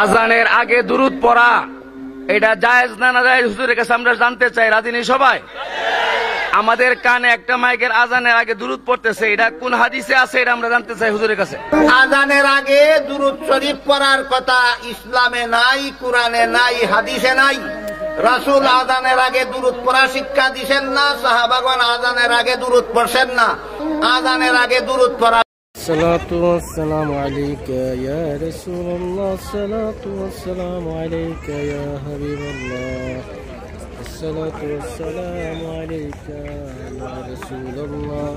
আজানের আগে দুরূদ পড়া এটা জায়েজ না না জায়েজ হুজুরের কাছে আমরা জানতে চাই। রাজি নেই সবাই? আমাদের কানে একটা মাইকের আজানের আগে দুরূদ পড়তেছে, এটা কোন হাদিসে আছে এটা আমরা জানতে চাই হুজুরের কাছে। আজানের আগে দুরূদ শরীফ পড়ার কথা ইসলামে নাই, কোরআনে নাই, হাদিসে নাই। রাসূল আজানের আগে দুরূদ পড়া শিক্ষা দিবেন না, সাহাবাগণ আজানের আগে দুরূদ পড়ছেন না। আজানের আগে দুরূদ পড়া। الصلاة والسلام عليك يا رسول الله، الصلاة والسلام عليك يا حبيب الله، الصلاة والسلام عليك يا رسول الله،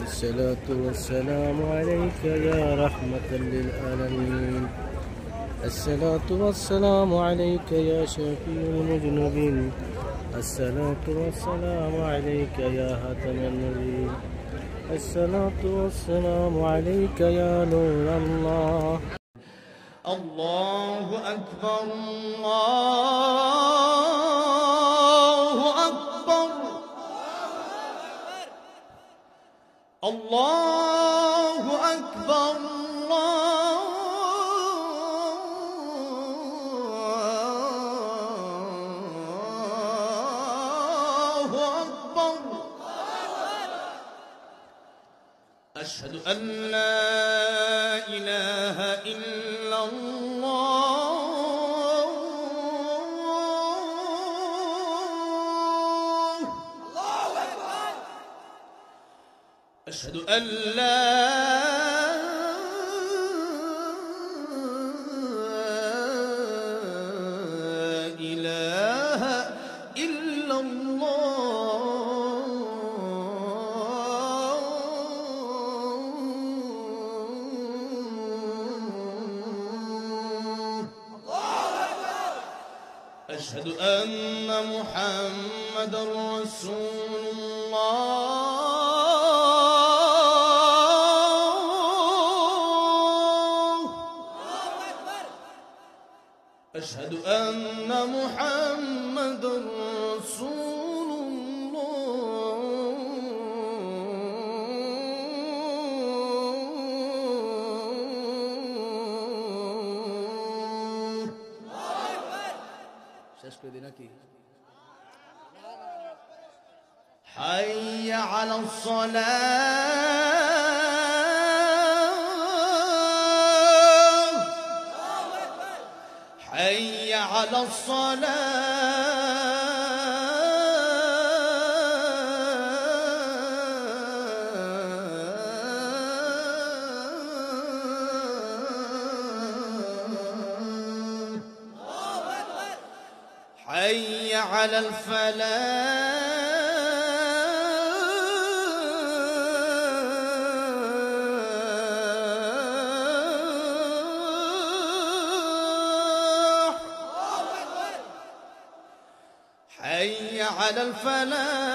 الصلاة والسلام عليك يا رحمة للعالمين، الصلاة والسلام عليك يا شفيع المذنبين، الصلاة والسلام عليك يا خاتم النبيين، الصلاة والسلام عليك يا نور الله. الله أكبر الله أكبر الله أكبر الله أكبر. أشهد أن لا إله إلا الله. الله أكبر. أشهد أن لا إله إلا أشهد أن محمدا رسول الله. أشهد أن محمدا رسول الله. حي على الصلاة، حي على الصلاة، حي على الفلاح، حي على الفلاح.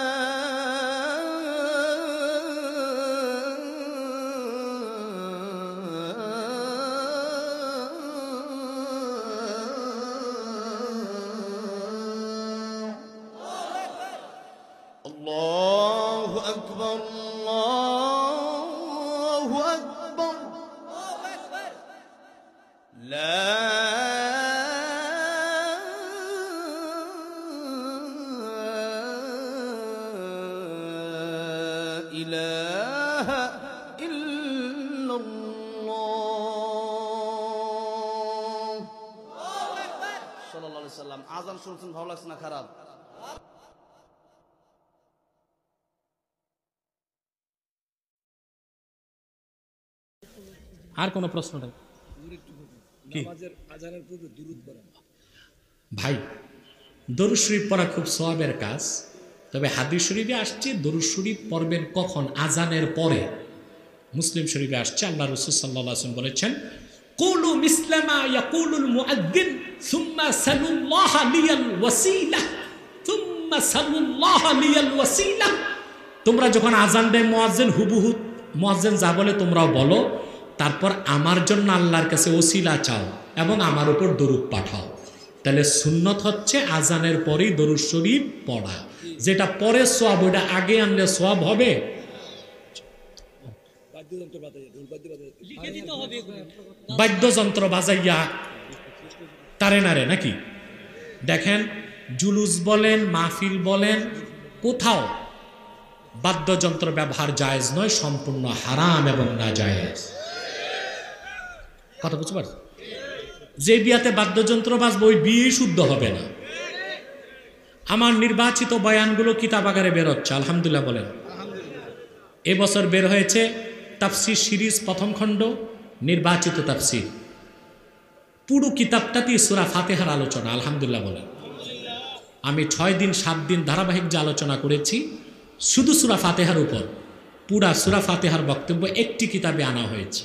الله أكبر الله أكبر. لا إله إلا الله. صلى الله عليه وسلم. আযান শুনছেন ভালো লাগছে না খারাপ? আর কোন প্রশ্ন নেই ভাই? দরুদ শরীফ পড়া খুব সওয়াবের কাজ, তবে হাদিস শরীফে আসছে দরুদ শরীফ পড়বেন কখন? আজানের পরে। মুসলিম শরীফে আসছে আল্লাহ রাসূল সাল্লাল্লাহু আলাইহি ওয়াসাল্লাম বলেছেন, কুলু মিসলামা ইয়াকুলুল মুআদ্দিন সুম্মা সাল্লাল্লাহু লিয়াল ওয়াসিলা সুম্মা সাল্লাল্লাহু লিয়াল ওয়াসিলা। তোমরা যখন আজান দেয় মুয়াজ্জিন, হুবহু মুয়াজ্জিন যা বলে তোমরাও বলো, তারপর আমার জন্য আল্লাহর কাছে ওসিলা চাও এবং আমার উপর দরুদ পাঠাও। তাহলে সুন্নত হচ্ছে আজানের পরেই দরুদ শরীফ পড়া। যেটা পরে সওয়াব, ওটা আগে আনলে সওয়াব হবে। বাদ্যযন্ত্র বাজাইয়া তারে নারে নাকি? দেখেন, জুলুস বলেন, মাহফিল বলেন, কোথাও বাদ্যযন্ত্র ব্যবহার জায়েজ নয়, সম্পূর্ণ হারাম এবং না জায়েজ। কথা বুঝতে পারছেন? যে বিয়াতে বাদ্যযন্ত্র বাজবে ওই বিয়েই শুদ্ধ হবে না। আমার নির্বাচিত বয়ানগুলো কিতাবাগারে বেরোচ্ছে, আলহামদুলিল্লাহ বলেন। এবছর বের হয়েছে তাফসির সিরিজ প্রথম খণ্ড, নির্বাচিত তাফসির। পুরো কিতাবটাতেই সূরা ফাতিহার আলোচনা, আলহামদুলিল্লাহ বলেন। আমি 6 দিন 7 দিন ধারাবাহিক যে আলোচনা করেছি শুধু সূরা ফাতিহার উপর, পুরা সূরা ফাতিহার বক্তব্য একটি কিতাবে আনা হয়েছে।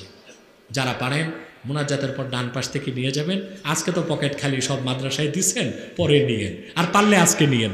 যারা পারেন মুনাজাতের পর ডান পাশ থেকে নিয়ে যাবেন। আজকে তো পকেট খালি, সব মাদ্রাসায় দিচ্ছেন, পরে নিয়েন, আর পারলে আজকে নিয়েন।